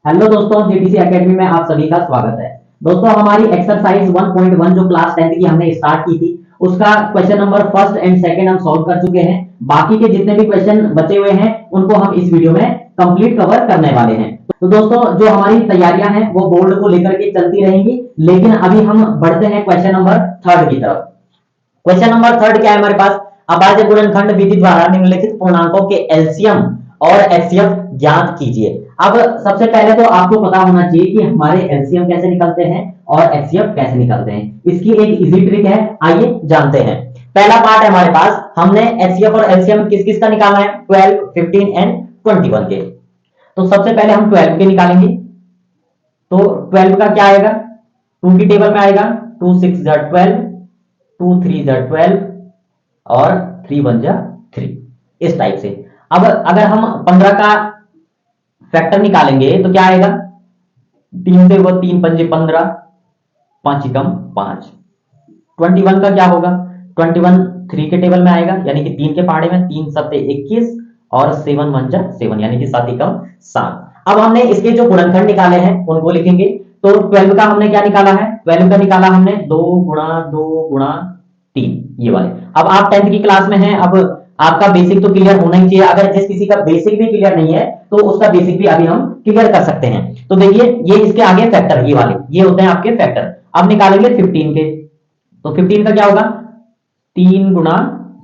Hello दोस्तों, JTC academy में आप सभी का स्वागत है। दोस्तों, हमारी एक्सरसाइज 1.1 जो क्लास 10th की हमने स्टार्ट की थी, उसका question number first and second हम सॉल्व कर चुके हैं। बाकी के जितने भी क्वेश्चन बचे हुए हैं उनको हम इस वीडियो में कंप्लीट कवर करने वाले हैं। तो दोस्तों, जो हमारी तैयारियां हैं वो बोर्ड को लेकर के चलती रहेंगी, लेकिन अभी हम बढ़ते हैं क्वेश्चन नंबर थर्ड की तरफ। क्वेश्चन नंबर थर्ड क्या है हमारे पास? अभाज्य गुणनखंड विधि द्वारा निम्नलिखित पूर्णांकों के एलसीएम और एचसीएफ ज्ञात कीजिए। अब सबसे पहले तो आपको पता होना चाहिए कि हमारे एलसीएम कैसे निकलते हैं और एचसीएफ कैसे निकलते हैं। इसकी एक इजी ट्रिक है, आइए जानते हैं। पहला पार्ट है हमारे पास, हमने एचसीएफ और एलसीएम किस किस का निकालना है? 12, 15 एंड 21 के। तो सबसे पहले हम 12 के निकालेंगे। तो 12 का क्या आएगा? 2 की टेबल में आएगा 2 6 जा 12, 2 3 जा 12 और 3 1 जा 3, इस टाइप से। अब अगर हम 15 का फैक्टर निकालेंगे तो क्या आएगा? 3 से वो 3 पंजे 15, 5 कम 5। 21 का क्या होगा? 21 3 के टेबल में आएगा, यानी कि 3 के पहाड़े में 3 सत्ते 21 और 7 1 जा 7, यानी कि 7 कम 7। अब हमने इसके जो गुणनखंड निकाले हैं उनको लिखेंगे। तो 12 का हमने क्या निकाला है? 12 का निकाला हमने 2 गुणा 2 गुणा 3, ये वाले। अब आप 10th की क्लास में हैं, अब आपका बेसिक तो क्लियर होना ही चाहिए। अगर जिस किसी का बेसिक भी क्लियर नहीं है तो उसका बेसिक भी अभी हम क्लियर कर सकते हैं। तो देखिए, ये इसके आगे फैक्टर, ये वाले ये होते हैं आपके फैक्टर। अब निकालेंगे 15 के। तो 15 का क्या होगा? 3 गुणा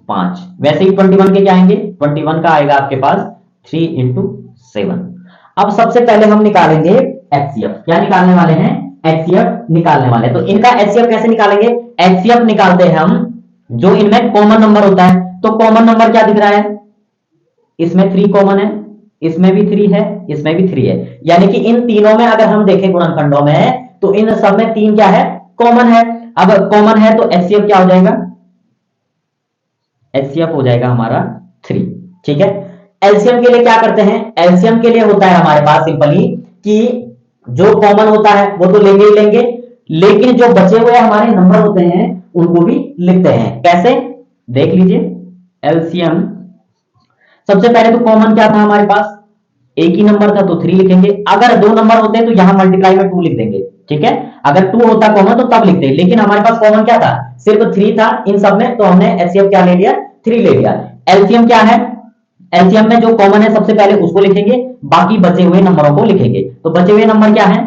5। वैसे ही 21 के क्या आएंगे? 21 का आएगा आपके पास 3 इंटू 7। अब सबसे पहले हम निकालेंगे एचसीएफ। क्या निकालने वाले हैं? एचसीएफ निकालने वाले। तो इनका एचसीएफ कैसे निकालेंगे? एचसीएफ निकालते हैं हम जो इनमें कॉमन नंबर होता है। तो कॉमन नंबर क्या दिख रहा है? इसमें 3 कॉमन है, इसमें भी 3 है, इसमें भी 3 है, यानी कि इन तीनों में अगर हम देखें गुणनखंडों में तो इन सब में 3 क्या है? कॉमन है। अब कॉमन है तो एचसीएफ क्या हो जाएगा? एचसीएफ हो जाएगा हमारा 3। ठीक है। एलसीएम के लिए क्या करते हैं? एलसीएम के लिए होता है हमारे पास सिंपली कि जो कॉमन होता है वो तो लेंगे ही लेंगे, लेकिन जो बचे हुए हमारे नंबर होते हैं उनको भी लिखते हैं। कैसे? देख लीजिए। एलसीएम सबसे पहले तो कॉमन क्या था हमारे पास? एक ही नंबर था तो 3 लिखेंगे। अगर 2 नंबर होते हैं तो यहां मल्टीप्लाई में 2 लिख देंगे। ठीक है। अगर 2 होता कॉमन तो तब लिखते हैं, लेकिन हमारे पास कॉमन क्या था? सिर्फ 3 था इन सब में, तो हमने एचसीएफ क्या ले लिया? 3 ले लिया। एलसीएम क्या है? एलसीएम में जो कॉमन है सबसे पहले उसको लिखेंगे, बाकी बचे हुए नंबरों को लिखेंगे। तो बचे हुए नंबर क्या है?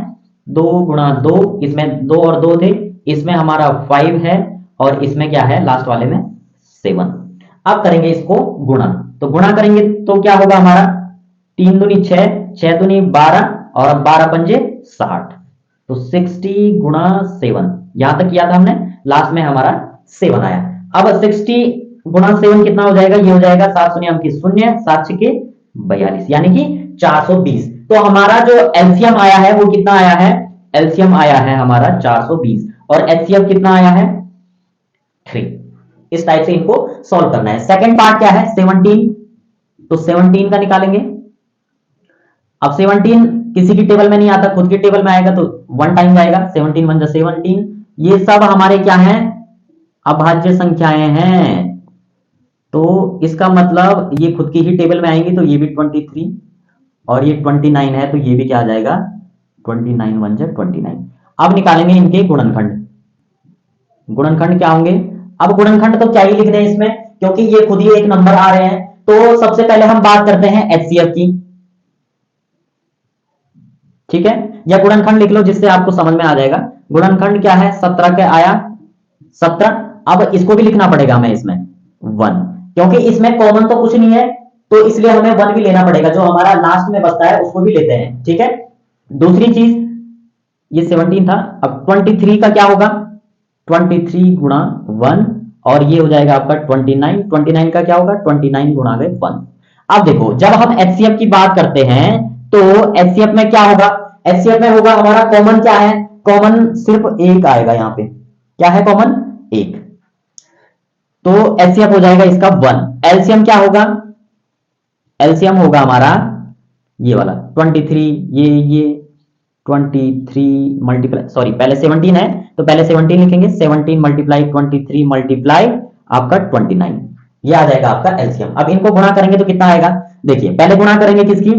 2 गुणा 2, इसमें 2 और 2 थे, इसमें हमारा 5 है और इसमें क्या है लास्ट वाले में? 7। अब करेंगे इसको गुणा। तो गुणा करेंगे तो क्या होगा हमारा? 3 दूनी 6, 6 दूनी 12 और 12 पंजे 60। तो 60 गुणा 7, यहां तक किया था हमने, लास्ट में हमारा 7 आया। अब 60 गुणा 7 कितना हो जाएगा? ये हो जाएगा 7 शून्य अंक 0, 7 6 42, यानी कि 420। तो हमारा जो एलसीएम आया है वो कितना आया है? एलसीएम आया है हमारा 420 और एचसीएफ कितना आया है? 3। इस टाइप से इनको सॉल्व करना है। सेकंड पार्ट क्या है? 17। तो 17 का निकालेंगे। अब 17 किसी की टेबल में नहीं आता, खुद की टेबल में आएगा तो 1 टाइम जाएगा। 17 1 17। ये सब हमारे क्या हैं? अभाज्य संख्याएं हैं। तो इसका मतलब ये खुद की ही टेबल में आएंगे, तो ये भी 23 और ये 29 है, तो ये भी क्या आ जाएगा? 29 1 29। अब निकालेंगे इनके गुणनखंड। गुणनखंड क्या होंगे? अब गुणनखंड तो क्या ही लिख दें इसमें, क्योंकि ये खुद ही एक नंबर आ रहे हैं। तो सबसे पहले हम बात करते हैं एचसीएफ की। ठीक है, या गुणनखंड लिख लो जिससे आपको समझ में आ जाएगा। गुणनखंड क्या है? 17 का आया 17। अब इसको भी लिखना पड़ेगा हमें इसमें 1, क्योंकि इसमें कॉमन तो कुछ नहीं है, तो इसलिए हमें 1 भी लेना पड़ेगा। जो हमारा लास्ट में बचता है उसको भी लेते हैं। ठीक है। दूसरी चीज, ये 17 था। अब 23 का क्या होगा? 23 गुणा 1 और ये हो जाएगा आपका 29। 29 का क्या होगा? 29 गुणा 1। अब देखो, जब हम एचसीएफ की बात करते हैं तो एचसीएफ में क्या होगा? एचसीएफ में होगा हमारा कॉमन क्या है? कॉमन सिर्फ एक आएगा। यहां पे क्या है? कॉमन 1। तो एचसीएफ हो जाएगा इसका 1। एलसीएम क्या होगा? एलसीएम होगा हमारा ये वाला 23, ये 23 मल्टीप्लाई, सॉरी पहले 17 है तो पहले 17 लिखेंगे। 17 मल्टीप्लाई 23 मल्टीप्लाई आपका 29, ये आ जाएगा आपका एलसीएम। अब इनको गुणा करेंगे तो कितना आएगा? देखिए, पहले गुणा करेंगे किसकी?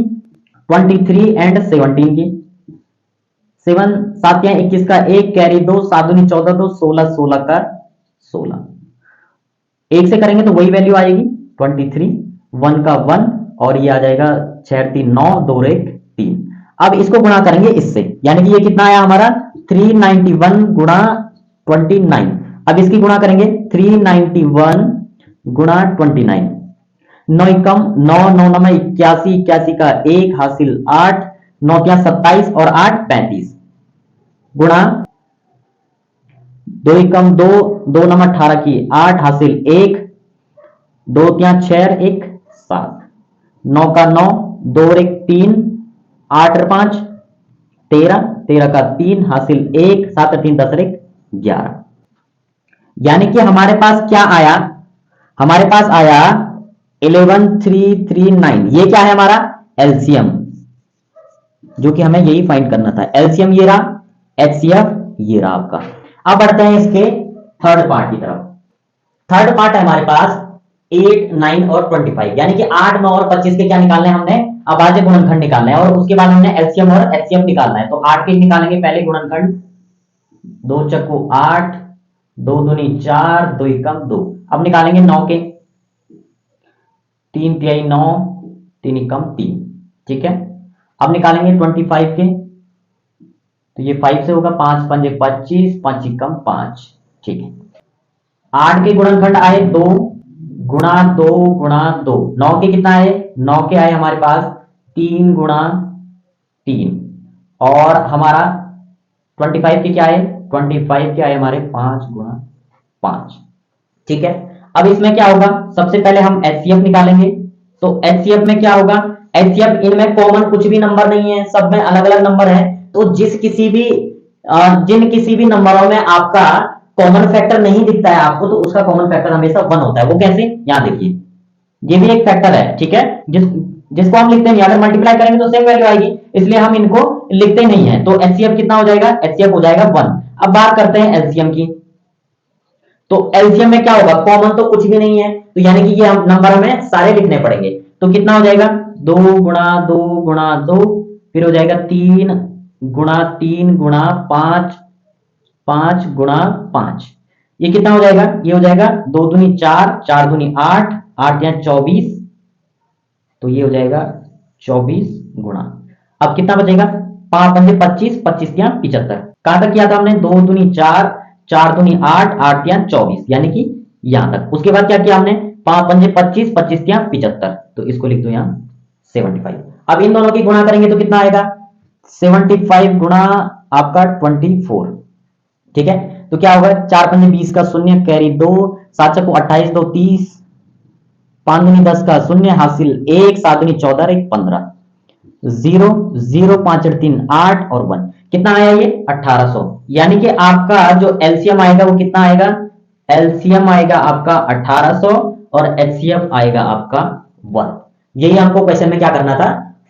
23 एंड 17 की। 7 7 या 21 का 1 कैरी 2 7 दूनी 14 2 16 16 का 16 एक से करेंगे तो वही वैल्यू आएगी 23 1 का 1 और ये आ जाएगा 6 3 9 2 1 3। अब इसको गुणा करेंगे इससे, यानी कि ये कितना आया हमारा 391 गुणा 29। अब इसकी गुणा करेंगे 391 गुणा 29, 9 कम 9 9 9 81 81 का 1 हासिल 8 9 क्या 27 और 8 35 गुणा 2 कम 2 2 9 18 की 8 हासिल 1 2 क्या 6 1 7 9 का 9 2 1 3 8 और 5 13 13 का 3 हासिल 1 7 3 10 1 11। यानी कि हमारे पास क्या आया, हमारे पास आया 11339। ये क्या है हमारा एलसीएम, जो कि हमें यही फाइंड करना था। एलसीएम ये रहा, एचसीएफ ये रहा आपका। अब बढ़ते हैं इसके थर्ड पार्ट की तरफ। थर्ड पार्ट है हमारे पास 8 9 और 25, यानी कि 8 9 और 25 के क्या निकालने हैं हमने, अभाज्य गुणनखंड निकालना है और उसके बाद हमने एलसीएम और एचसीएफ निकालना है। तो 8 के निकालेंगे पहले गुणनखंड, 2 चक्कू 8 2 दूनी 4 2 एकम 2। अब निकालेंगे 9 के, 3 तिहाई 9 3 एकम 3, ठीक है। अब निकालेंगे 25 के, तो ये 5 से होगा 5 5 25 5 एकम 5, ठीक है। 8 के गुणनखंड आए 2 गुणा 2 गुणा 2। 9 के कितना आए, 9 के आए हमारे पास 3 गुणा 3 और हमारा 25 के क्या आए, 25 के आए हमारे 5 गुणा 5, ठीक है। अब इसमें क्या होगा, सबसे पहले हम एचसीएफ निकालेंगे। तो एचसीएफ में क्या होगा, एचसीएफ इनमें कॉमन कुछ भी नंबर नहीं है, सब में अलग अलग नंबर है। तो जिन किसी भी नंबरों में आपका कॉमन फैक्टर नहीं दिखता है आपको, तो उसका कॉमन फैक्टर हमेशा 1 होता है। वो कैसे, यहां देखिए, ये भी एक फैक्टर है, ठीक है, जिसको हम लिखते हैं, अगर मल्टीप्लाई करेंगे तो सेम वैल्यू आएगी, इसलिए हम इनको लिखते नहीं है। तो एचसीएफ कितना हो जाएगा, एचसीएफ हो जाएगा 1। अब बात करते हैं एलसीएम की। तो एलसीएम में क्या होगा, कॉमन तो कुछ भी नहीं है, तो यानी कि ये हम नंबर हमें सारे लिखने पड़ेंगे। तो कितना हो जाएगा 2 गुणा 2 गुणा 2, फिर हो जाएगा 3 गुणा 3 गुणा 5 5 गुणा 5। ये कितना हो जाएगा, ये हो जाएगा 2 दूनी 4 4 दूनी 8 8 या 24, तो ये हो जाएगा 24 गुणा। अब कितना बचेगा, 5 5 25 25 या 75। कहां तक किया था हमने, 2 दूनी 4 4 दूनी 8 8 या 24, यानी कि यहां तक। उसके बाद क्या किया हमने, 5 5 25 25 या 75, तो इसको लिख दो यहां 75। अब इन दोनों की गुणा करेंगे तो कितना आएगा, 75 गुणा आपका 24, ठीक है। तो क्या होगा, 4 5 20 का 0 कैरी 2 7 चक्कू 28 2 30 5 दूनी 10 का 0 हासिल 1 7 दूनी 14 1 15 0 0 5 3 8 और 1। कितना आया ये 1800। यानी कि आपका जो एलसीएम आएगा वो कितना आएगा, एलसीएम आएगा आपका 1800 और एचसीएफ आएगा आपका 1। यही हमको क्वेश्चन में क्या करना था,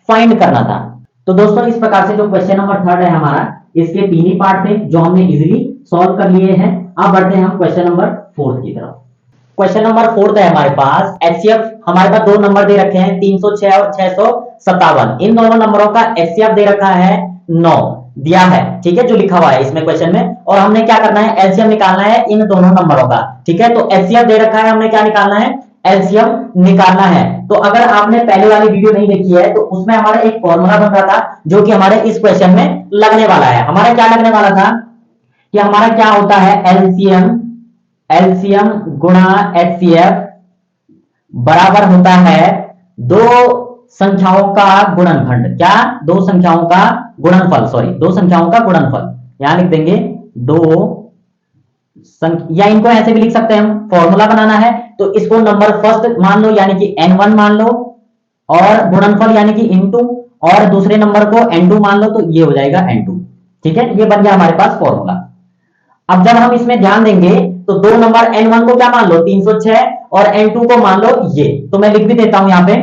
फाइंड करना था। तो दोस्तों इस प्रकार से जो क्वेश्चन नंबर 3 है हमारा, इसके 3 ही पार्ट थे जो हमने इजीली सॉल्व कर लिए हैं। अब बढ़ते हैं हम क्वेश्चन नंबर 4 की तरफ। क्वेश्चन नंबर 4 है हमारे पास, एचसीएफ हमारे पास 2 नंबर दे रखे हैं 306 और 657। इन दोनों नंबरों का एचसीएफ दे रखा है 9 दिया है, ठीक है, जो लिखा हुआ है इसमें क्वेश्चन में। और हमने क्या करना है, एलसीएम निकालना है इन दोनों नंबरों का, ठीक है। तो एचसीएफ दे रखा है, हमने क्या निकालना है, एलसीएम निकालना है। तो अगर आपने पहले वाली वीडियो नहीं देखी है तो उसमें हमारा एक फॉर्मूला बन रहा था जो कि हमारे इस क्वेश्चन में लगने वाला है। हमारा क्या लगने वाला था कि हमारा क्या होता है, एलसीएम गुणा एचसीएफ बराबर होता है 2 संख्याओं का गुणनखंड। क्या, 2 संख्याओं का गुणनफल, सॉरी 2 संख्याओं का गुणनफल। यहां लिख देंगे 2 या इनको ऐसे भी लिख सकते हैं हम, फॉर्मूला बनाना है तो इसको नंबर फर्स्ट मान लो यानी कि n1 मान लो, और गुणनफल यानी कि इनटू, और दूसरे नंबर को n2 मान लो, तो ये हो जाएगा n2, ठीक है। ये बन गया हमारे पास फॉर्मूला। अब जब हम इसमें ध्यान देंगे तो 2 नंबर n1 को क्या मान लो 306 और n2 को मान लो ये, तो मैं लिख भी देता हूं यहां पे,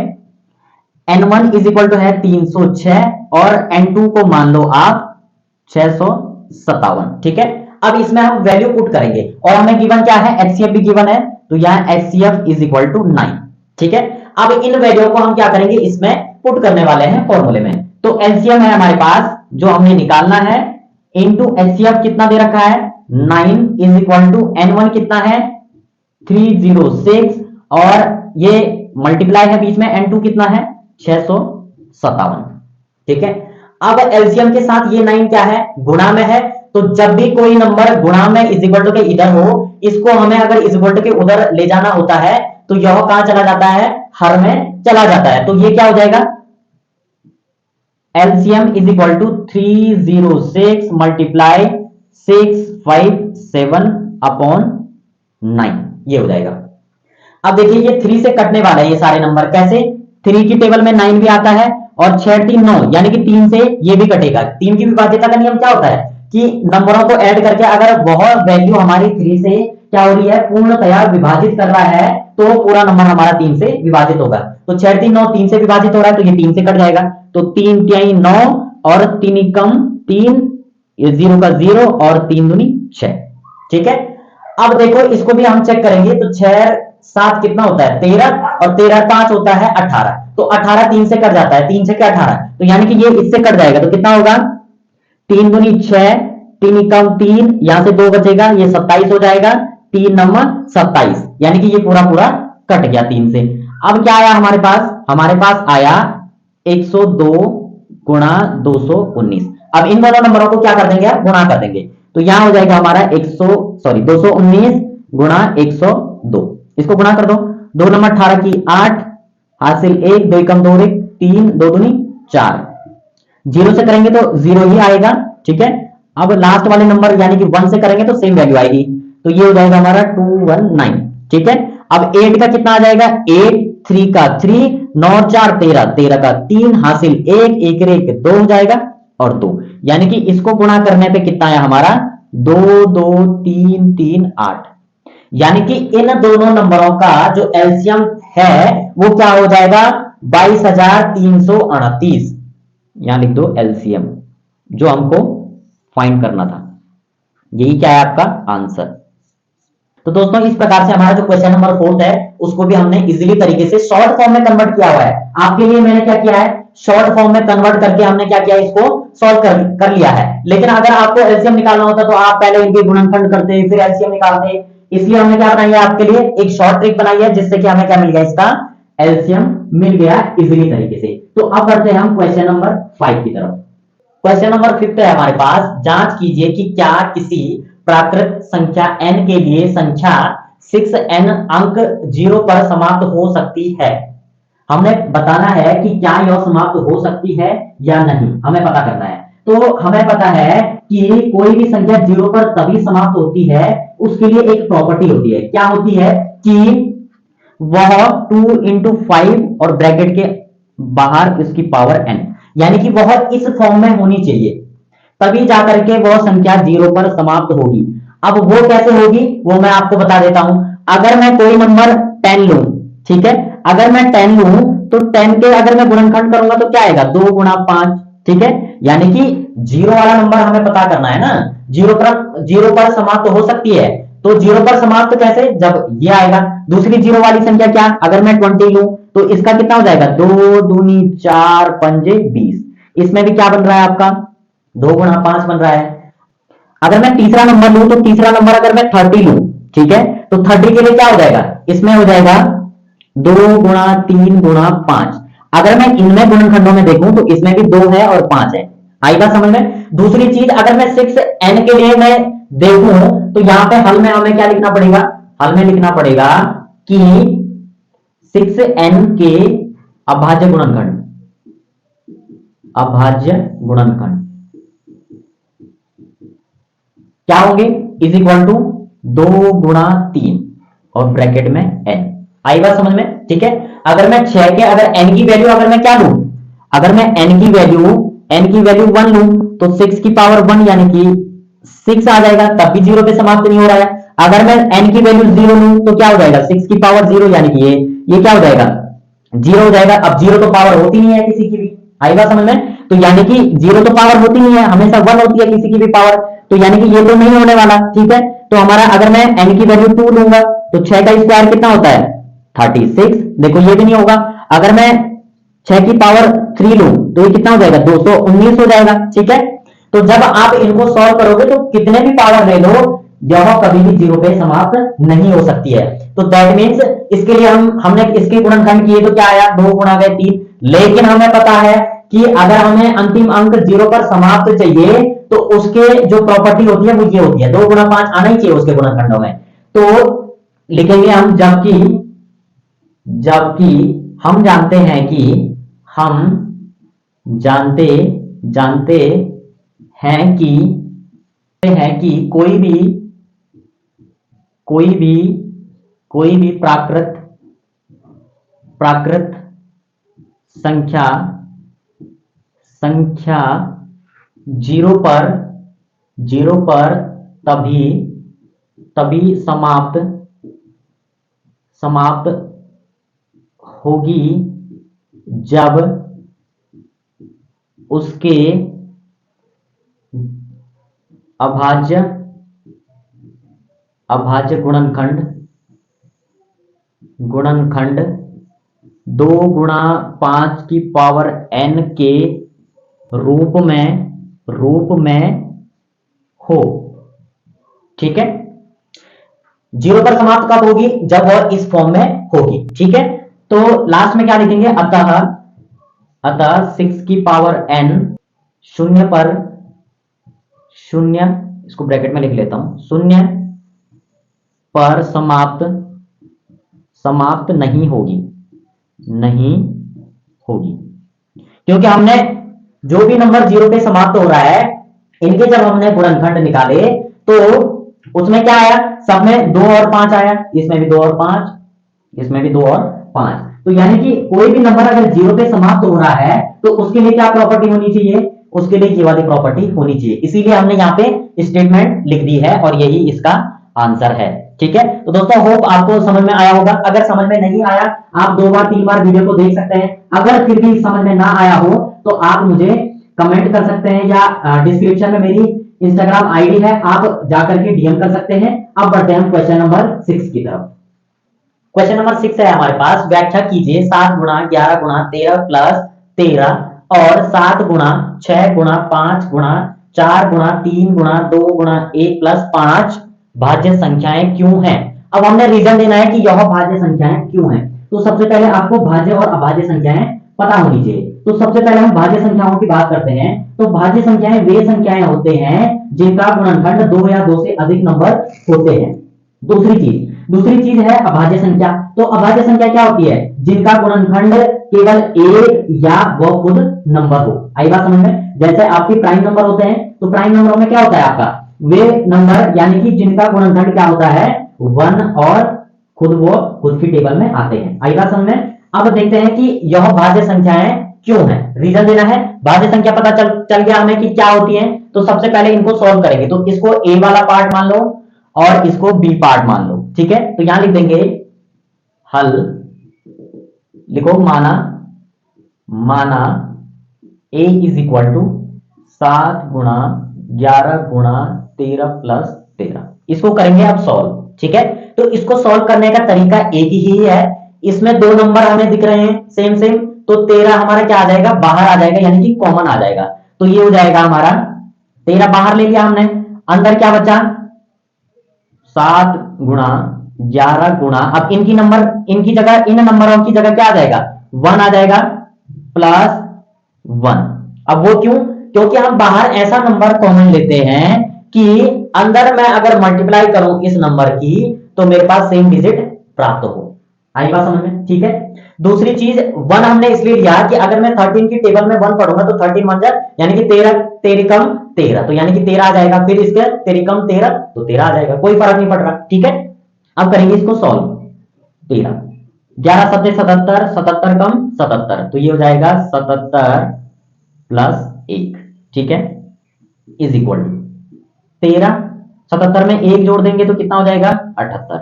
n1 इज इक्वल टू है 306 और n2 को मान लो आप 657, ठीक है। अब इसमें हम वैल्यू पुट करेंगे और हमें गिवन क्या है, एचसीएफ भी गिवन है, तो यहां एचसीएफ इज इक्वल टू 9, ठीक है। अब इन वैल्यू को हम क्या करेंगे, इसमें पुट करने वाले हैं फॉर्मूले में। तो एलसीएम है हमारे पास जो हमने निकालना है इंटू एचसीएफ कितना दे रखा है 9 इज इक्वल टू N1 कितना है 306 और ये मल्टीप्लाई है बीच में N2 कितना है 657। ठीक है, अब एलसीएम के साथ ये 9 क्या है गुणा में है, तो जब भी कोई नंबर गुणा में इज इक्वल टू के इधर हो, इसको हमें अगर इज इक्वल टू के उधर ले जाना होता है तो यह कहां चला जाता है हर में चला जाता है। तो ये क्या हो जाएगा LCM is equal to 306 multiply 657 upon 9 ये हो जाएगा। अब देखिए ये 3 से कटने वाला है ये सारे नंबर, कैसे 3 की टेबल में 9 भी आता है और 6 3 9 यानी कि 3 से ये भी कटेगा। 3 की विभाज्यता का नियम क्या होता है कि नंबरों को ऐड करके अगर वह वैल्यू हमारी 3 से क्या हो रही है पूर्णतया विभाजित कर रहा है तो पूरा नंबर हमारा 3 से विभाजित होगा। तो 6 3 9 3 से विभाजित हो रहा है तो ये 3 से कट जाएगा, तो 3 3 9 और 3 कम 3 ये 0 का 0 और 3 दूनी 6। ठीक है, अब देखो इसको भी हम चेक करेंगे तो 6 7 कितना होता है 13 और 13 5 होता है 18, तो 18 3 से कट जाता है, 3 से क्या 18, तो यानी कि ये इससे कट जाएगा तो कितना होगा 3 दूनी 6 3 कम 3 यहां से 2 बचेगा ये 27 हो जाएगा, 3 नंबर 27 यानी कि ये पूरा पूरा कट गया 3 से। अब क्या आया हमारे पास आया 102 गुणा 219। अब इन दोनों नंबरों को क्या कर देंगे गुणा कर देंगे, तो यहां हो जाएगा हमारा 219 गुणा 102, इसको गुणा कर दो, 2 नंबर 18 की 8 हासिल 1 2 कम 2 3 2 दूनी 4, 0 से करेंगे तो 0 ही आएगा। ठीक है, अब लास्ट वाले नंबर यानी कि 1 से करेंगे तो सेम वैल्यू आएगी, तो ये हो जाएगा हमारा 219। ठीक है, अब 8 का कितना आ जाएगा 8 3 का 3 9 4 13 13 का 3 हासिल 1 1 1 2 हो जाएगा और 2, यानी कि इसको गुणा करने पे कितना आया हमारा 2 2 3 3 8, यानी कि इन दोनों नंबरों का जो एलसीएम है वो क्या हो जाएगा 22,338। यहां लिख दो एलसीएम जो हमको फाइंड करना था, यही क्या है आपका आंसर। तो दोस्तों इस प्रकार से हमारा जो क्वेश्चन नंबर 4 है उसको भी हमने इजीली तरीके से शॉर्ट फॉर्म में कन्वर्ट किया हुआ है। आपके लिए मैंने क्या किया है शॉर्ट फॉर्म में कन्वर्ट करके हमने क्या किया इसको सॉल्व कर लिया है। लेकिन अगर आपको एलसीएम निकालना होता तो आप पहले इनके गुणनखंड करते फिर एलसीएम निकालते, इसलिए हमने क्या बनाई है आपके लिए एक शॉर्ट ट्रिक बनाई है जिससे कि हमें क्या मिल गया इसका एलसीएम मिल गया इजीली तरीके से। तो अब बढ़ते हैं हम क्वेश्चन नंबर 5 की तरफ। क्वेश्चन नंबर 5 है हमारे पास, जांच कीजिए कि क्या किसी प्राकृत संख्या n के लिए संख्या 6n अंक 0 पर समाप्त हो सकती है। हमने बताना है कि क्या यह समाप्त हो सकती है या नहीं, हमें पता करना है। तो हमें पता है कि कोई भी संख्या 0 पर तभी समाप्त होती है, उसके लिए एक प्रॉपर्टी होती है, क्या होती है कि वह 2 into 5 और ब्रैकेट के बाहर इसकी पावर n, यानी कि वह इस फॉर्म में होनी चाहिए तभी जाकर के वह संख्या 0 पर समाप्त होगी। अब वो कैसे होगी वो मैं आपको बता देता हूं। अगर मैं कोई नंबर 10 लूं, ठीक है, अगर मैं 10 लूं तो 10 के अगर मैं गुणनखंड करूंगा तो क्या आएगा 2 गुणा 5, ठीक है, यानी कि 0 वाला नंबर हमें पता करना है ना, 0 पर समाप्त हो सकती है, तो 0 पर समाप्त कैसे जब ये आएगा। दूसरी 0 वाली संख्या क्या, अगर मैं 20 लूं तो इसका कितना हो जाएगा 2 दूनी 4 पंजे 20, इसमें भी क्या बन रहा है आपका 2 गुणा 5 बन रहा है। अगर मैं तीसरा नंबर लूं तो तीसरा नंबर अगर मैं 30 लूं, ठीक है, तो 30 के लिए क्या हो जाएगा इसमें हो जाएगा 2 गुणा 3 गुणा 5। अगर मैं इनमें गुणनखंडों में देखूं तो इसमें भी 2 है और 5 है, आई बात समझ में। दूसरी चीज अगर मैं 6n के लिए मैं देखूं तो यहां पे हल में हमें क्या लिखना पड़ेगा, हल में लिखना पड़ेगा कि 6n के अभाज्य गुणनखंड, अभाज्य गुणनखंड क्या होंगे इज इक्वल टू 2 गुणा 3 और ब्रैकेट में n, आई बात समझ में। ठीक है, अगर मैं 6 के अगर n की वैल्यू अगर मैं क्या लूं, अगर मैं n की वैल्यू 1 लूं तो 6 की पावर 1 यानी कि 6 आ जाएगा, तब भी 0 पे समाप्त नहीं हो रहा है। अगर मैं n की वैल्यू 0 लूं तो क्या हो जाएगा 6 की पावर 0 यानी कि ये क्या हो जाएगा 0 हो जाएगा। अब 0 तो पावर होती नहीं है किसी की भी, आई बात समझ में, तो यानी कि 0 तो पावर होती नहीं है, हमेशा 1 होती है किसी की भी पावर, तो यानी कि ये तो नहीं होने वाला। ठीक है, तो हमारा अगर मैं n की वैल्यू 2 लूंगा तो 6 का स्क्वायर कितना होता है 36, देखो ये भी नहीं होगा। अगर मैं 6 की पावर 3 लूं तो ये कितना हो जाएगा 219 हो जाएगा। ठीक है, तो जब आप इनको सॉल्व करोगे तो कितने भी पावर ले लो, यह कभी भी जीरो पे समाप्त नहीं हो सकती है। तो दैट मीन्स इसके लिए हमने इसके गुणनखंड किए तो क्या आया, 2 गुणा गए 3। लेकिन हमें पता है कि अगर हमें अंतिम अंक जीरो पर समाप्त चाहिए तो उसके जो प्रॉपर्टी होती है वो ये होती है, 2 गुणा 5 आना ही चाहिए उसके गुणनखंडों में। तो लिखेंगे हम जबकि जबकि हम जानते हैं कि हम जानते हैं कि कोई भी प्राकृत संख्या जीरो पर तभी समाप्त होगी जब उसके अभाज्य गुणनखंड 2 गुणा 5 की पावर n के रूप में हो। ठीक है, जीरो पर समाप्त कब होगी, जब वह इस फॉर्म में होगी। ठीक है, तो लास्ट में क्या लिखेंगे, अतः 6 की पावर n शून्य पर इसको ब्रैकेट में लिख लेता हूं, शून्य पर समाप्त नहीं होगी, क्योंकि हमने जो भी नंबर जीरो पे समाप्त हो रहा है इनके जब हमने गुणनखंड निकाले तो उसमें क्या आया, सब में 2 और 5 आया, इसमें भी 2 और 5, इसमें भी 2 और 5। तो यानी कि कोई भी नंबर अगर जीरो पे समाप्त हो रहा है तो उसके लिए क्या प्रॉपर्टी होनी चाहिए, उसके लिए ये वाली प्रॉपर्टी होनी चाहिए। इसीलिए हमने यहाँ पे स्टेटमेंट लिख दी है और यही इसका आंसर है। ठीक है, तो दोस्तों होप आपको समझ में आया होगा। अगर समझ में नहीं आया आप 2 बार 3 बार वीडियो को देख सकते हैं। अगर फिर भी समझ में ना आया हो तो आप मुझे कमेंट कर सकते हैं या डिस्क्रिप्शन में मेरी इंस्टाग्राम आईडी है, आप जाकर के डीएम कर सकते हैं। अब बढ़ते हैं क्वेश्चन नंबर 6 की तरफ। क्वेश्चन नंबर 6 है हमारे पास, व्याख्या कीजिए 7 गुणा 11 गुणा 13 प्लस 13 और 7 गुणा 6 गुणा 5 गुणा 4 गुणा 3 गुणा 2 गुणा 1 प्लस 5 भाज्य संख्याएं क्यों हैं। अब हमने रीजन देना है कि यह भाज्य संख्याएं क्यों हैं। तो सबसे पहले आपको भाज्य और अभाज्य संख्याएं पता होनी चाहिए। तो सबसे पहले हम भाज्य संख्याओं की बात करते हैं। तो भाज्य संख्याएं वे संख्याएं होते हैं जिनका गुणनखंड 2 या 2 से अधिक नंबर होते हैं। दूसरी चीज है अभाज्य संख्या। तो अभाज्य संख्या क्या होती है, जिनका गुणनखंड केवल एक या वह खुद नंबर हो। आई बात समझ में, जैसे आपके प्राइम नंबर होते हैं तो प्राइम नंबरों में क्या होता है आपका, वे नंबर यानी कि जिनका गुणनखंड क्या होता है 1 और खुद की टेबल में आते हैं। आई बात समझ में। अब देखते हैं कि यह भाज्य संख्याएं क्यों है, रीजन देना है। भाज्य संख्या पता चल गया हमें कि क्या होती है। तो सबसे पहले इनको सॉल्व करेंगे। तो इसको ए वाला पार्ट मान लो और इसको बी पार्ट मान लो। ठीक है, तो यहां लिख देंगे हल, लिखो माना a इज इक्वल टू 7 गुणा 11 गुणा 13 प्लस 13। इसको करेंगे अब सॉल्व। ठीक है, तो इसको सॉल्व करने का तरीका एक ही है। इसमें 2 नंबर हमें दिख रहे हैं सेम, तो 13 हमारा क्या आ जाएगा, बाहर आ जाएगा, यानी कि कॉमन आ जाएगा। तो ये हो जाएगा हमारा 13 बाहर ले लिया हमने, अंदर क्या बचा 7 गुणा 11 गुणा, अब इनकी जगह इन नंबरों की जगह क्या आ जाएगा 1 आ जाएगा प्लस 1। अब वो क्यों, क्योंकि हम बाहर ऐसा नंबर कॉमन लेते हैं कि अंदर मैं अगर मल्टीप्लाई करूं इस नंबर की तो मेरे पास सेम डिजिट प्राप्त हो। आई बात समझ में। ठीक है, दूसरी चीज 1 हमने इसलिए लिया कि अगर मैं 13 की टेबल में 1 पढ़ूंगा तो 13 1 यानी कि 13 कम 13, तो यानी कि 13 आ जाएगा। फिर इसके 13 कम 13 तो 13 आ जाएगा, कोई फर्क नहीं पड़ रहा। ठीक है, अब करेंगे इसको सॉल्व। 13 11 7 77, 77 कम 77, तो ये हो जाएगा 77 प्लस 1। ठीक है, इज इक्वल टू 13, 77 में 1 जोड़ देंगे तो कितना हो जाएगा 78।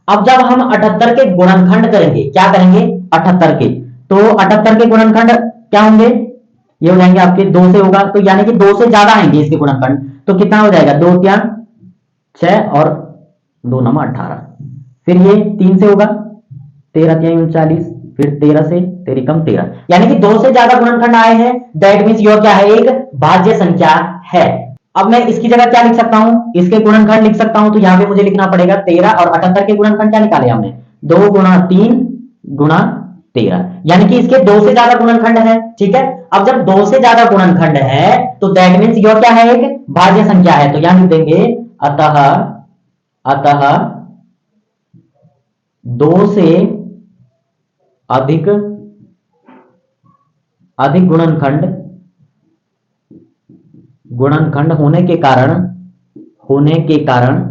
अब जब हम 78 के गुणनखंड करेंगे, क्या करेंगे 78 के, तो 78 के गुणनखंड क्या होंगे, ये हो जाएंगे आपके 2 से होगा, तो यानी कि 2 से ज्यादा आएंगे इसके गुणनखंड। तो कितना हो जाएगा 2 क्या 6 और 2 9 18। फिर ये 3 से होगा 13 3 39, फिर 13 से 13 कम 13, यानी कि 2 से ज्यादा गुणनखंड आए हैं। दैट मींस यह क्या है, एक भाज्य संख्या है। अब मैं इसकी जगह क्या लिख सकता हूं, इसके गुणनखंड लिख सकता हूं, तो यहां पे मुझे लिखना पड़ेगा 13 और 78 के गुणनखंड क्या निकाले हमने, 2 गुणा 3 गुणा 13, यानी कि इसके 2 से ज्यादा गुणनखंड है। ठीक है, अब जब 2 से ज्यादा गुणनखंड है तो दैट मींस यह क्या है, एक भाज्य संख्या है, तो यहां लिख देंगे अतः 2 से अधिक गुणनखंड होने के कारण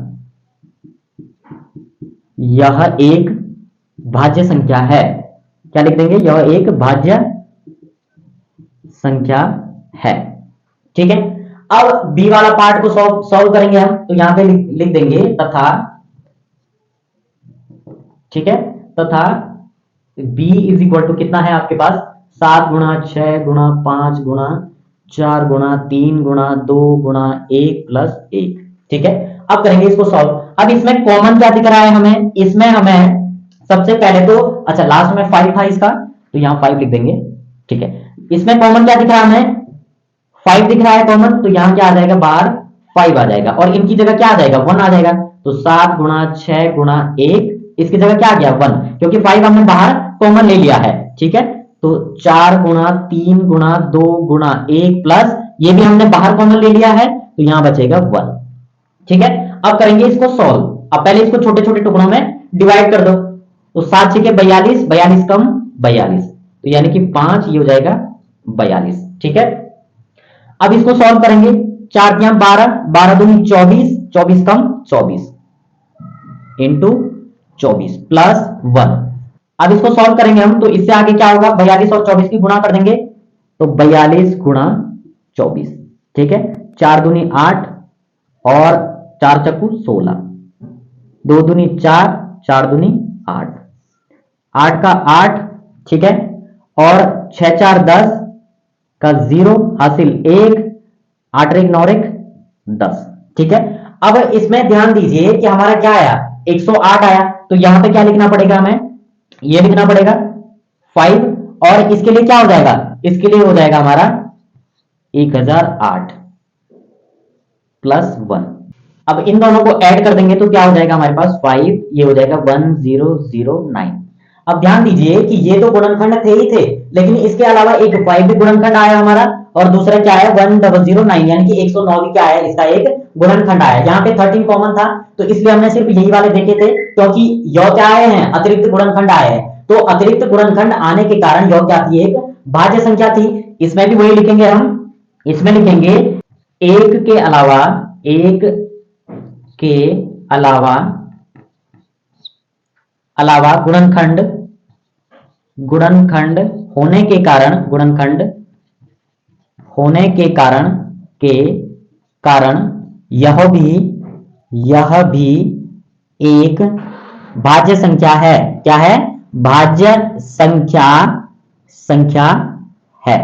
यह एक भाज्य संख्या है। क्या लिख देंगे, यह एक भाज्य संख्या है। ठीक है, अब बी वाला पार्ट को सॉल्व करेंगे हम, तो यहां पे लिख देंगे तथा, ठीक है, तथा b इज इक्वल टू कितना है आपके पास, 7 गुणा 6 गुणा 5 गुणा 4 गुणा 3 गुणा 2 गुणा 1 प्लस 1। ठीक है, अब करेंगे इसको सॉल्व। अब इसमें कॉमन क्या दिख रहा है हमें, इसमें हमें सबसे पहले तो, अच्छा लास्ट में 5 था इसका, तो यहां 5 लिख देंगे। ठीक है, इसमें कॉमन क्या दिख रहा है हमें, 5 दिख रहा है कॉमन, तो यहां क्या आ जाएगा, बाहर 5 आ जाएगा, और इनकी जगह क्या आ जाएगा, 1 आ जाएगा। तो 7 गुणा 6 गुणा 1, इसकी जगह क्या आ गया, 1, क्योंकि 5 हमने बाहर कॉमन ले लिया है। ठीक है, तो 4 गुणा 3 गुणा 2 गुणा 1 प्लस ये भी हमने बाहर कॉमन ले लिया है, तो यहां बचेगा 1। ठीक है, अब करेंगे इसको सॉल्व। अब पहले इसको छोटे छोटे टुकड़ों में डिवाइड कर दो, तो 7 6 42, 42 कम 42, तो यानी कि 5, ये हो जाएगा 42। ठीक है, अब इसको सॉल्व करेंगे, 4 या 12, 12 दूनी 24, 24 कम 24 इंटू 24 प्लस 1। अब इसको सॉल्व करेंगे हम, तो इससे आगे क्या होगा, 42 और 24 की गुणा कर देंगे, तो 42 गुणा 24। ठीक है, 4 दूनी 8 और 4 चक्कू 16, 2 दूनी 4, 4 दूनी 8, 8 का 8। ठीक है, और 6 4 10 का 0 हासिल 1, 8 1 9 1 10। ठीक है, अब इसमें ध्यान दीजिए कि हमारा क्या आया, 108 आया, तो यहां पे क्या लिखना पड़ेगा हमें, ये लिखना पड़ेगा 5, और इसके लिए क्या हो जाएगा, इसके लिए हो जाएगा हमारा 1008 प्लस 1। अब इन दोनों को ऐड कर देंगे तो क्या हो जाएगा हमारे पास 5, ये हो जाएगा 1009। अब ध्यान दीजिए कि ये तो गुणनखंड थे ही थे, लेकिन इसके अलावा एक 5 भी गुणनखंड आया हमारा, और दूसरा क्या है 1009, यानी कि 109 भी क्या है, इसका एक गुणनखंड आया। यहाँ पे 13 कॉमन था, तो इसलिए हमने सिर्फ यही वाले देखे थे, क्योंकि यह क्या आए हैं, अतिरिक्त गुणनखंड आए हैं, तो अतिरिक्त गुणनखंड आने के कारण यह क्या थी, एक भाज्य संख्या थी। इसमें भी वही लिखेंगे हम, इसमें लिखेंगे एक के अलावा गुणनखंड होने के कारण यह भी एक भाज्य संख्या है। क्या है, भाज्य संख्या है।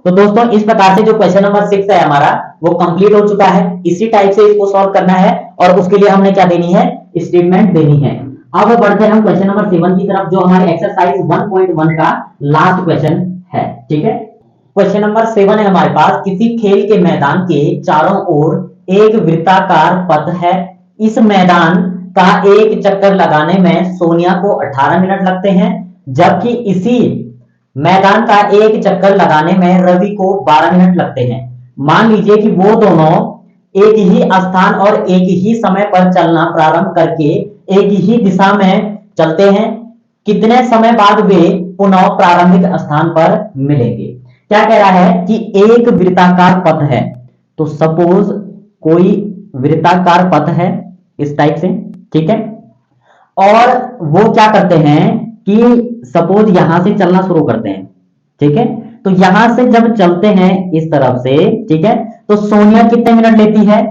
तो दोस्तों इस प्रकार से जो क्वेश्चन नंबर 6 है हमारा वो कंप्लीट हो चुका है। इसी टाइप से इसको सॉल्व करना है, और उसके लिए हमने क्या देनी है, स्टेटमेंट देनी है। अब बढ़ते हैं हम क्वेश्चन नंबर 7 की तरफ, जो हमारे एक्सरसाइज 1.1 का लास्ट क्वेश्चन है। ठीक है, क्वेश्चन नंबर 7 है हमारे पास, किसी खेल के मैदान के चारों ओर एक वृत्ताकार पथ है। इस मैदान का एक चक्कर लगाने में सोनिया को 18 मिनट लगते हैं, जबकि इसी मैदान का एक चक्कर लगाने में रवि को 12 मिनट लगते हैं। मान लीजिए कि वो दोनों एक ही स्थान और एक ही समय पर चलना प्रारंभ करके एक ही दिशा में चलते हैं, कितने समय बाद वे पुनः प्रारंभिक स्थान पर मिलेंगे। क्या कह रहा है कि एक वृत्ताकार पथ है, तो सपोज कोई वृत्ताकार पथ है इस टाइप से, ठीक है, और वो क्या करते हैं कि सपोज यहां से चलना शुरू करते हैं, ठीक है, तो यहां से जब चलते हैं इस तरफ से, ठीक है, तो सोनिया कितने मिनट लेती है,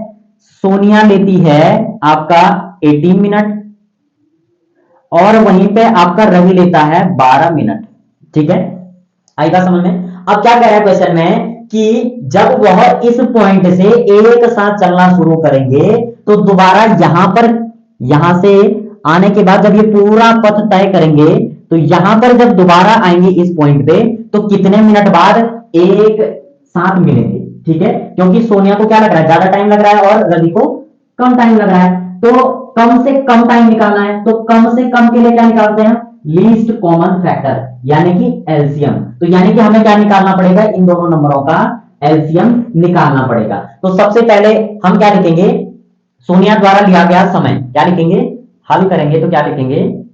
सोनिया लेती है आपका 18 मिनट, और वहीं पे आपका रवि लेता है 12 मिनट। ठीक है, आएगा समझ में। अब क्या कह रहा है क्वेश्चन में कि जब वह इस पॉइंट से एक साथ चलना शुरू करेंगे तो दोबारा यहां से आने के बाद जब ये पूरा पथ तय करेंगे तो यहां पर जब दोबारा आएंगे इस पॉइंट पे तो कितने मिनट बाद एक साथ मिलेंगे। ठीक है, क्योंकि सोनिया को क्या लग रहा है, ज्यादा टाइम लग रहा है और रवि को कम टाइम लग रहा है, तो कम से कम टाइम निकालना है, तो कम से कम के लिए क्या निकालते हैं, लीस्ट कॉमन फैक्टर यानी कि एलसीएम। तो यानी कि हमें क्या निकालना पड़ेगा, इन दोनों नंबरों का एलसीएम निकालना पड़ेगा। तो सबसे पहले हम क्या लिखेंगे, सोनिया द्वारा लिया गया समय, क्या लिखेंगे, हल करेंगे तो क्या लिखेंगे,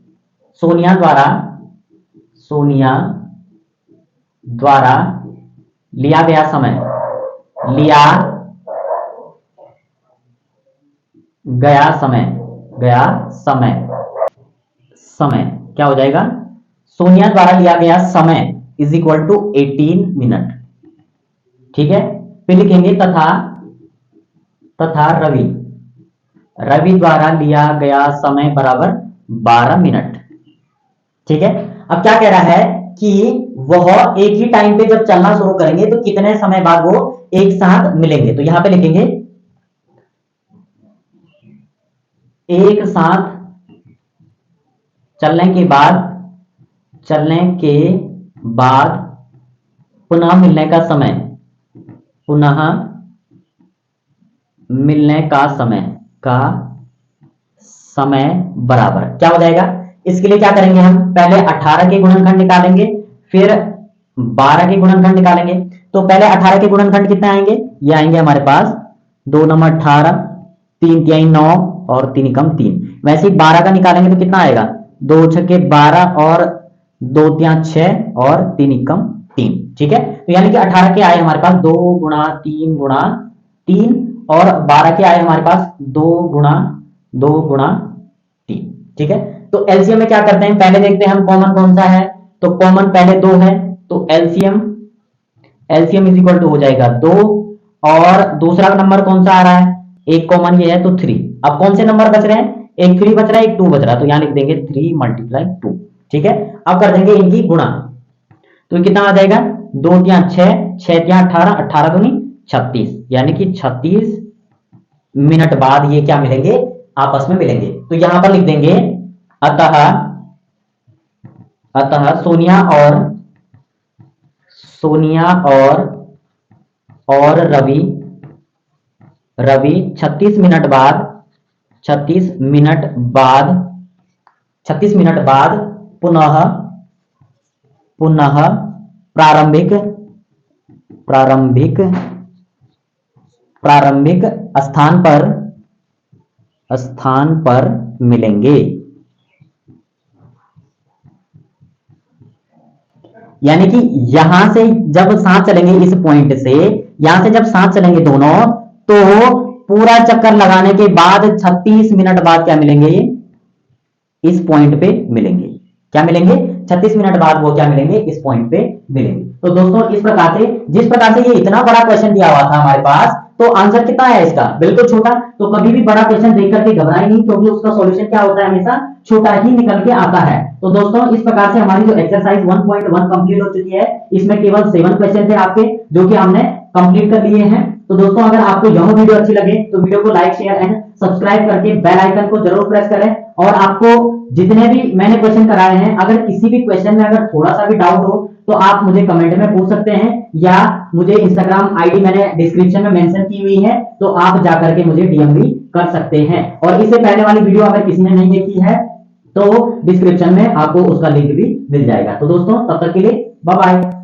सोनिया द्वारा लिया गया समय, लिया गया समय क्या हो जाएगा, सोनिया द्वारा लिया गया समय इज इक्वल टू 18 मिनट। ठीक है, फिर लिखेंगे तथा रवि द्वारा लिया गया समय बराबर 12 मिनट। ठीक है, अब क्या कह रहा है कि वह एक ही टाइम पे जब चलना शुरू करेंगे तो कितने समय बाद वो एक साथ मिलेंगे। तो यहां पे लिखेंगे एक साथ चलने के बाद पुनः मिलने का समय बराबर क्या हो जाएगा। इसके लिए क्या करेंगे, हम पहले 18 के गुणनखंड निकालेंगे, फिर 12 के गुणनखंड निकालेंगे। तो पहले 18 के गुणनखंड कितने आएंगे, ये आएंगे हमारे पास 2 नंबर 18, 3 तिहाई 9 और 3 एकम 3। वैसे ही 12 का निकालेंगे तो कितना आएगा, 2 छक्के 12 और 2 तिहाई 6 और 3 एकम 3। ठीक है, तो यानी कि 18 के आए हमारे पास 2 गुणा 3 गुणा 3 और 12 के आए हमारे पास 2 गुणा 3। ठीक है, तो एलसीएम में क्या करते हैं, पहले देखते हैं हम कॉमन कौन सा है। तो कॉमन पहले 2 है, तो एलसीएम इज इक्वल टू हो जाएगा 2, और दूसरा नंबर कौन सा आ रहा है, एक कॉमन ये है तो 3। अब कौन से नंबर बच रहे हैं, एक 3 बच रहा है, एक 2 बच रहा है, तो यहां लिख देंगे 3 × 2। ठीक है, अब कर देंगे इनकी गुणा, तो कितना आ जाएगा, 2 तिहाई 6, 6 तिहाई 18, 18 दूनी 36, यानी कि 36 मिनट बाद ये क्या मिलेंगे, आपस में मिलेंगे। तो यहां पर लिख देंगे अतः सोनिया और रवि 36 मिनट बाद पुनः प्रारंभिक स्थान पर मिलेंगे। यानी कि यहां से जब साथ चलेंगे, इस पॉइंट से यहां से जब साथ चलेंगे दोनों, तो पूरा चक्कर लगाने के बाद 36 मिनट बाद क्या मिलेंगे, इस पॉइंट पे मिलेंगे। क्या मिलेंगे, 36 मिनट बाद वो क्या मिलेंगे, इस पॉइंट पे मिलेंगे। तो दोस्तों इस प्रकार से, जिस प्रकार से ये इतना बड़ा क्वेश्चन दिया हुआ था हमारे पास, तो आंसर कितना है इसका, बिल्कुल छोटा। तो कभी भी बड़ा क्वेश्चन देख करके घबराए नहीं, क्योंकि उसका सॉल्यूशन क्या होता है, हमेशा छोटा ही निकल के आता है। तो दोस्तों इस प्रकार से हमारी जो एक्सरसाइज 1.1 कंप्लीट हो चुकी है, इसमें केवल 7 क्वेश्चन थे आपके, जो कि हमने कंप्लीट कर लिए हैं। तो दोस्तों अगर आपको यह वीडियो अच्छी लगे तो वीडियो को लाइक, शेयर एंड सब्सक्राइब करके बेल आइकन को जरूर प्रेस करें। और आपको जितने भी मैंने क्वेश्चन कराए हैं, अगर किसी भी क्वेश्चन में अगर थोड़ा सा भी डाउट हो तो आप मुझे कमेंट में पूछ सकते हैं, या मुझे इंस्टाग्राम आईडी मैंने डिस्क्रिप्शन में मेंशन की हुई है, तो आप जाकर के मुझे डीएम भी कर सकते हैं। और इससे पहले वाली वीडियो अगर किसी ने नहीं देखी है तो डिस्क्रिप्शन में आपको उसका लिंक भी मिल जाएगा। तो दोस्तों तब तक के लिए बाय बाय।